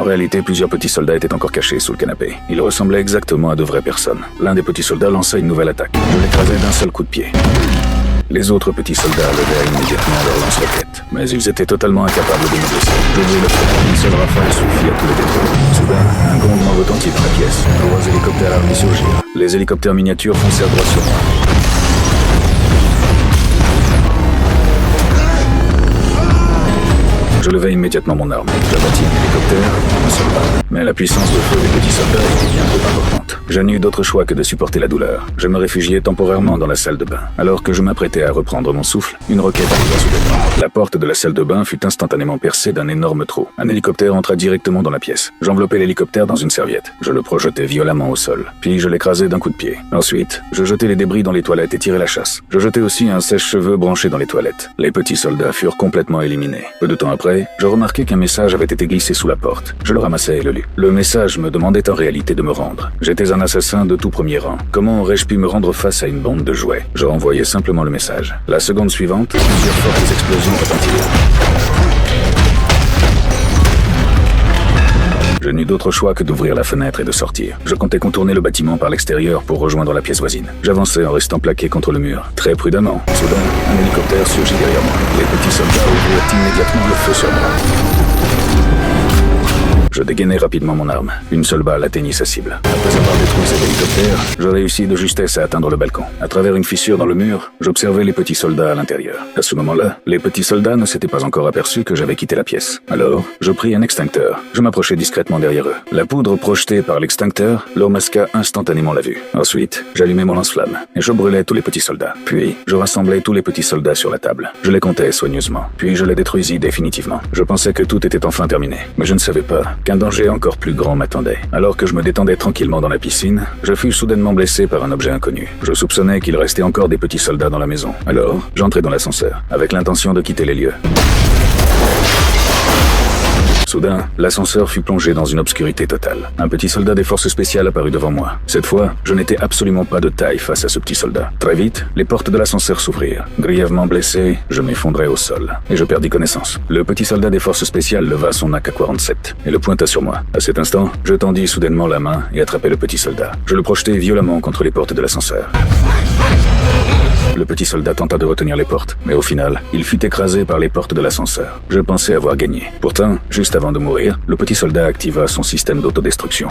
En réalité, plusieurs petits soldats étaient encore cachés sous le canapé. Ils ressemblaient exactement à de vraies personnes. L'un des petits soldats lança une nouvelle attaque. Je l'écrasai d'un seul coup de pied. Les autres petits soldats levèrent immédiatement leur lance-roquettes, mais ils étaient totalement incapables de me blesser. J'ouvris le feu. Une seule rafale suffit à tout les détruire. Soudain, un grondement retentit dans la pièce. 3 hélicoptères armés surgirent. Les hélicoptères miniatures foncèrent droit sur moi. Je levai immédiatement mon arme. J'abattis un hélicoptère, un soldat. Mais la puissance de feu des petits soldats était bien trop importante. Je n'eus d'autre choix que de supporter la douleur. Je me réfugiai temporairement dans la salle de bain. Alors que je m'apprêtais à reprendre mon souffle, une roquette arriva soudainement. La porte de la salle de bain fut instantanément percée d'un énorme trou. Un hélicoptère entra directement dans la pièce. J'enveloppai l'hélicoptère dans une serviette. Je le projetai violemment au sol. Puis je l'écrasai d'un coup de pied. Ensuite, je jetai les débris dans les toilettes et tirai la chasse. Je jetai aussi un sèche-cheveux branché dans les toilettes. Les petits soldats furent complètement éliminés. Peu de temps après, je remarquai qu'un message avait été glissé sous la porte. Je le ramassai et le lus. Le message me demandait en réalité de me rendre. J'étais un assassin de tout premier rang. Comment aurais-je pu me rendre face à une bande de jouets? Je renvoyai simplement le message. La seconde suivante, plusieurs fortes explosions retentirent. Je n'eus d'autre choix que d'ouvrir la fenêtre et de sortir. Je comptais contourner le bâtiment par l'extérieur pour rejoindre la pièce voisine. J'avançai en restant plaqué contre le mur, très prudemment. Soudain, un hélicoptère surgit derrière moi. Les petits soldats ouvrirent immédiatement le feu sur moi. Je dégainai rapidement mon arme. Une seule balle atteignit sa cible. Après avoir détruit cet hélicoptère, je réussis de justesse à atteindre le balcon. À travers une fissure dans le mur, j'observais les petits soldats à l'intérieur. À ce moment-là, les petits soldats ne s'étaient pas encore aperçus que j'avais quitté la pièce. Alors, je pris un extincteur. Je m'approchai discrètement derrière eux. La poudre projetée par l'extincteur leur masqua instantanément la vue. Ensuite, j'allumai mon lance-flamme et je brûlais tous les petits soldats. Puis, je rassemblai tous les petits soldats sur la table. Je les comptais soigneusement. Puis, je les détruisis définitivement. Je pensais que tout était enfin terminé. Mais je ne savais pas qu'un danger encore plus grand m'attendait. Alors que je me détendais tranquillement dans la piscine, je fus soudainement blessé par un objet inconnu. Je soupçonnais qu'il restait encore des petits soldats dans la maison. Alors, j'entrai dans l'ascenseur, avec l'intention de quitter les lieux. Soudain, l'ascenseur fut plongé dans une obscurité totale. Un petit soldat des forces spéciales apparut devant moi. Cette fois, je n'étais absolument pas de taille face à ce petit soldat. Très vite, les portes de l'ascenseur s'ouvrirent. Grièvement blessé, je m'effondrai au sol. Et je perdis connaissance. Le petit soldat des forces spéciales leva son AK-47 et le pointa sur moi. À cet instant, je tendis soudainement la main et attrapai le petit soldat. Je le projetai violemment contre les portes de l'ascenseur. Le petit soldat tenta de retenir les portes, mais au final, il fut écrasé par les portes de l'ascenseur. Je pensais avoir gagné. Pourtant, juste avant de mourir, le petit soldat activa son système d'autodestruction.